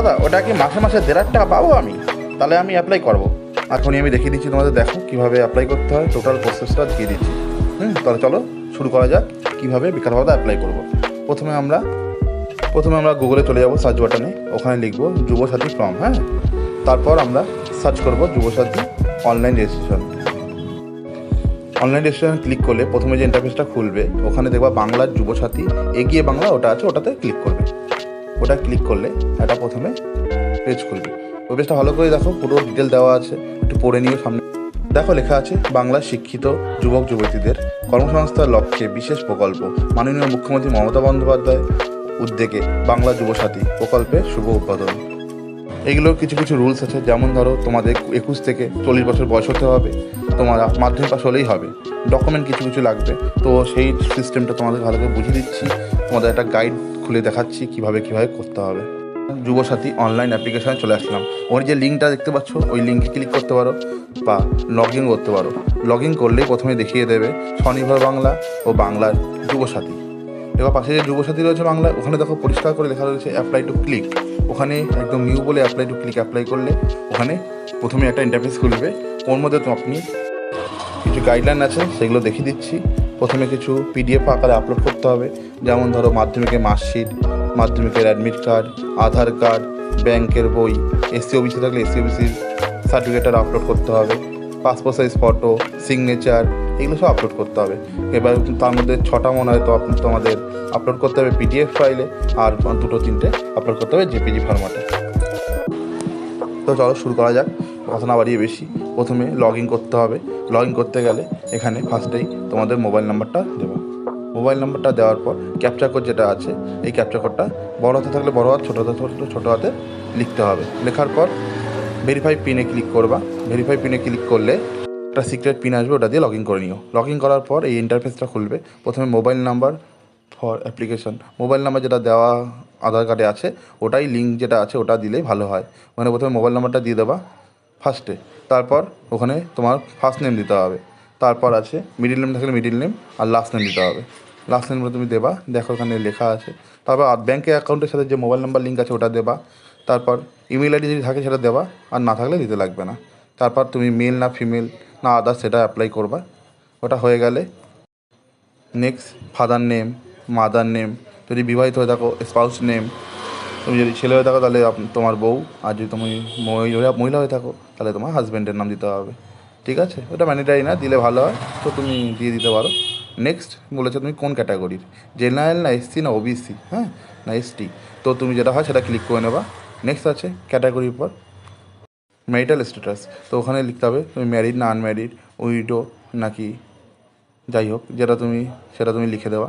দাদা ওটা কি মাসে মাসে 1,500 টাকা পাবো আমি? তাহলে আমি অ্যাপ্লাই করবো। এখনই আমি দেখিয়ে দিচ্ছি তোমাদের, দেখো কীভাবে অ্যাপ্লাই করতে হয়, টোটাল প্রসেসটা দিয়ে দিচ্ছি। তাহলে চলো শুরু করা যাক কীভাবে বেকার ভাতা অ্যাপ্লাই করবো। প্রথমে আমরা গুগলে চলে যাবো, সার্চ বাটনে ওখানে লিখবো যুবসাথী ফর্ম। তারপর আমরা সার্চ করবো Yuvasathi online registration. Online registration click করলে প্রথমে যে ইন্টারফেসটা খুলবে ওখানে দেখবা বাংলার যুবসাথী এগিয়ে বাংলা ওটা আছে, ওটাতে ক্লিক করবে। ওটা ক্লিক করলে এটা প্রথমে পেজ খুলবে। ওই পেজটা ভালো করে দেখো, পুরো ডিটেল দেওয়া আছে, একটু পড়ে নিও। সামনে দেখো লেখা আছে বাংলার শিক্ষিত যুবক যুবতীদের কর্মসংস্থার লক্ষ্যে বিশেষ প্রকল্প, মাননীয় মুখ্যমন্ত্রী মমতা বন্দ্যোপাধ্যায় উদ্যোগে বাংলা যুবসাথী প্রকল্পের শুভ উদ্বোধন। এইগুলোর কিছু কিছু রুলস আছে, যেমন ধরো তোমাদের 21 থেকে 40 বছর বয়স হতে হবে, তোমরা মাধ্যমিক পাস হলেই হবে, ডকুমেন্ট কিছু কিছু লাগবে। তো সেই সিস্টেমটা তোমাদের ভালো করে বুঝিয়ে দিচ্ছি, তোমাদের একটা গাইড খুলে দেখাচ্ছি কীভাবে করতে হবে। যুবসাথী অনলাইন অ্যাপ্লিকেশানে চলে আসলাম। ওর যে লিঙ্কটা দেখতে পাচ্ছ ওই লিঙ্কে ক্লিক করতে পারো বা লগ ইন করতে পারো। লগ ইন করলেই প্রথমে দেখিয়ে দেবে স্বনির্ভর বাংলা ও বাংলার যুবসাথী। এবার পাশে যে যুবসাথী রয়েছে বাংলা, ওখানে দেখো পরিষ্কার করে লেখা রয়েছে অ্যাপ্লাই টু ক্লিক। ওখানে একদম নিউ বলে অ্যাপ্লাই টু ক্লিক অ্যাপ্লাই করলে ওখানে প্রথমে একটা ইন্টারফেস খুলবে। ওর মধ্যে তো আপনি কিছু গাইডলাইন আছে, সেগুলো দেখিয়ে দিচ্ছি। প্রথমে কিছু পিডিএফ আকারে আপলোড করতে হবে, যেমন ধরো মাধ্যমিকের মার্কশিট, মাধ্যমিকের অ্যাডমিট কার্ড, আধার কার্ড, ব্যাংকের বই, এসসি ওবিসি থাকলে এসসি ওবিসির সার্টিফিকেটটা আপলোড করতে হবে, পাসপোর্ট সাইজ ফটো, সিগনেচার, এগুলো সব আপলোড করতে হবে। এবার তার মধ্যে 6টা মনে হয় তো তোমাদের আপলোড করতে হবে পিডিএফ ফাইলে, আর 2-3টে আপলোড করতে হবে জেপিজি ফরম্যাটে। তো চলো শুরু করা যাক, কথা না বাড়িয়ে বেশি। প্রথমে লগ ইন করতে হবে। লগ ইন করতে গেলে এখানে ফার্স্টেই তোমাদের মোবাইল নাম্বারটা দেবো। মোবাইল নাম্বারটা দেওয়ার পর ক্যাপচা কোড যেটা আছে, এই ক্যাপচা কোডটা বড় হাতে থাকলে বড় হাত, ছোটো হাতে লিখতে হবে। লেখার পর ভেরিফাই পিনে ক্লিক করবা। ভেরিফাই পিনে ক্লিক করলে একটা সিক্রেট পিন আসবে, ওটা দিয়ে লগ ইন করে নিও। লগ ইন করার পর এই ইন্টারফেসটা খুলবে। প্রথমে mobile number for application, mobile number যেটা দেওয়া আধার কার্ডে আছে ওটাই লিঙ্ক যেটা আছে ওটা দিলেই ভালো হয়। মানে প্রথমে মোবাইল নাম্বারটা দিয়ে দেবা ফার্স্টে, তারপর ওখানে তোমার ফার্স্ট নেম দিতে হবে, তারপর আছে মিডিল নেম থাকলে মিডিল নেম, আর লাস্ট নেম দিতে হবে। লাস্ট নেমটা তুমি দেবা, দেখো ওখানে লেখা আছে। তারপর ব্যাঙ্কের অ্যাকাউন্টের সাথে যে মোবাইল নাম্বার লিঙ্ক আছে ওটা দেবা। তারপর ইমেল আইডি যদি থাকে সেটা দেবা, আর না থাকলে দিতে লাগবে না। তারপর তুমি মেল না ফিমেল না আদার্স সেটা অ্যাপ্লাই করবা। ওটা হয়ে গেলে next father name, mother name, যদি বিবাহিত হয়ে থাকো স্পাউস নেম, তুমি যদি ছেলে হয়ে থাকো তাহলে তোমার বউ, আর যদি তুমি মহিলা হয়ে থাকো তাহলে তোমার হাজব্যান্ডের নাম দিতে হবে। ঠিক আছে, ওটা ম্যান্ডেটারি না, দিলে ভালো হয়, তো তুমি দিয়ে দিতে পারো। নেক্সট বলেছো তুমি কোন ক্যাটাগরির, জেনারেল না এসসি না ওবিসি, না এসটি, তো তুমি যেটা হয় সেটা ক্লিক করে নেবা। নেক্সট আছে ক্যাটাগরির পর ম্যারিটাল স্ট্যাটাস, তো ওখানে লিখতে হবে তুমি ম্যারিড না আনম্যারিড, উইডো নাকি যাই হোক সেটা তুমি লিখে দেওয়া,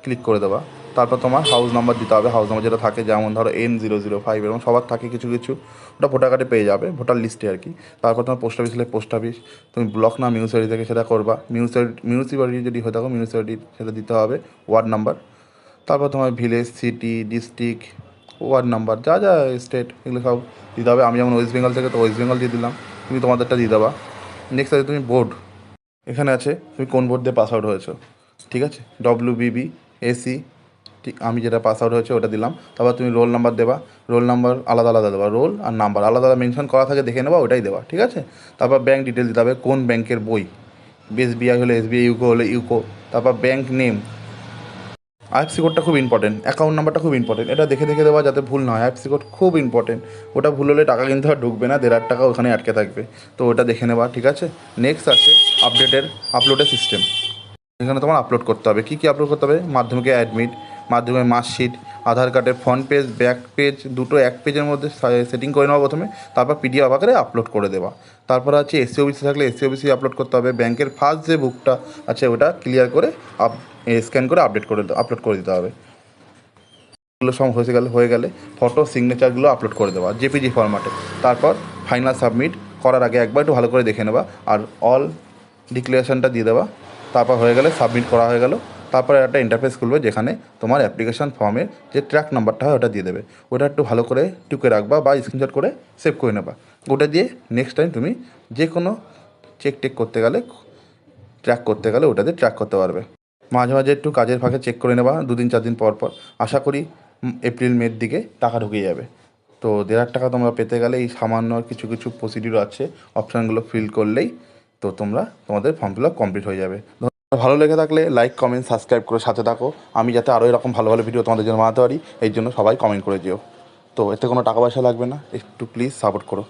ক্লিক করে দেওয়া। তারপর তোমার হাউস নাম্বার দিতে হবে। হাউস নাম্বার যেটা থাকে, যেমন ধরো N005 এরকম সবার থাকে কিছু কিছু, ওটা ভোটার কার্ডে পেয়ে যাবে, ভোটার লিস্টে আর কি। তারপর তোমার পোস্ট অফিস হলে পোস্ট অফিস, তুমি ব্লক না মিউনিসিপ্যালিটি থেকে সেটা করবা। মিউনিসিপ্যালিটি যদি হয়ে থাকো মিউনিসিপ্যালিটি সেটা দিতে হবে, ওয়ার্ড নাম্বার। তারপর তোমার village, city, district, ward number, যা যা স্টেট এগুলো সব দিতে হবে। আমি যেমন ওয়েস্ট বেঙ্গল থেকে, তো ওয়েস্ট বেঙ্গল দিয়ে দিলাম, তুমি তোমাদেরটা দিয়ে দেবা। নেক্সট আছে তুমি বোর্ড, এখানে আছে তুমি কোন বোর্ড দিয়ে পাস আউট হয়েছো। ঠিক আছে, WBB, AC, ঠিক আমি যেটা পাস আউট হয়েছে ওটা দিলাম। তারপর তুমি রোল নাম্বার দেবা, রোল নাম্বার আলাদা আলাদা দেবা, রোল আর নাম্বার আলাদা আলাদা মেনশন করা থাকে দেখে নেবা, ওটাই দেবা। ঠিক আছে, তারপর ব্যাঙ্ক ডিটেল দিতে হবে, কোন ব্যাংকের বই, SBI হলে SBI, ইউকো হলে ইউকো। তারপর ব্যাঙ্ক নেম, IFSC কোডটা খুব ইম্পর্টেন্ট, অ্যাকাউন্ট নাম্বারটা খুব ইম্পর্টেন্ট, এটা দেখে দেওয়া যাতে ভুল না হয়। IFSC কোড খুব ইম্পর্টেন্ট, ওটা ভুল হলে টাকা কিন্তু আর ঢুকবে না, 1,500 টাকা ওখানে আটকে থাকবে, তো ওটা দেখে নেবা। ঠিক আছে, নেক্সট আছে আপলোডের সিস্টেম। এখানে তোমার আপলোড করতে হবে, কী আপলোড করতে হবে, মাধ্যমিকের অ্যাডমিট, মাধ্যমিকের মার্কশিট, আধার কার্ডের ফ্রন্ট পেজ ব্যাক পেজ, দুটো এক পেজের মধ্যে সেটিং করে নেওয়া প্রথমে, তারপর PDF আকারে আপলোড করে দেওয়া। তারপর আছে SC OBC থাকলে SC OBC আপলোড করতে হবে। ব্যাংকের ফার্স্ট যে বুকটা আছে ওটা ক্লিয়ার করে স্ক্যান করে আপলোড করে দিতে হবে। এগুলো সব হয়ে গেলে ফটো সিগনেচারগুলো আপলোড করে দেওয়া জেপিজি ফরম্যাটে। তারপর ফাইনাল সাবমিট করার আগে একবার একটু ভালো করে দেখে নেওয়া, আর অল ডিক্লারেশনটা দিয়ে দেওয়া। তারপর হয়ে গেলে সাবমিট করা হয়ে গেল। তারপরে একটা ইন্টারফেস খুলবে যেখানে তোমার অ্যাপ্লিকেশন ফর্মের যে ট্র্যাক নাম্বারটা হয় ওটা দিয়ে দেবে, ওটা একটু ভালো করে টুকে রাখবা বা স্ক্রিনশট করে সেভ করে নেবা। ওটা দিয়ে নেক্সট টাইম তুমি যে কোনো চেক করতে গেলে, ট্র্যাক করতে গেলে ওটা দিয়ে ট্র্যাক করতে পারবে। মাঝে মাঝে একটু কাজের ফাঁকে চেক করে নেবা 2-4 দিন পর পর। আশা করি এপ্রিল মের দিকে টাকা ঢুকে যাবে। তো 1,500 টাকা তোমরা পেতে গেলে এই সামান্য কিছু কিছু প্রসিডিউর আছে, অপশানগুলো ফিল করলেই তো তোমাদের ফর্ম ফিল আপ কমপ্লিট হয়ে যাবে। ভালো লেগে থাকলে লাইক, কমেন্ট, সাবস্ক্রাইব করে সাথে থাকো। আমি যাতে আরও এরকম ভালো ভালো ভিডিও তোমাদের জন্য বানাতে পারি, এই জন্য সবাই কমেন্ট করে যেও। তো এতে কোনো টাকা পয়সা লাগবে না, একটু প্লিজ সাপোর্ট করো।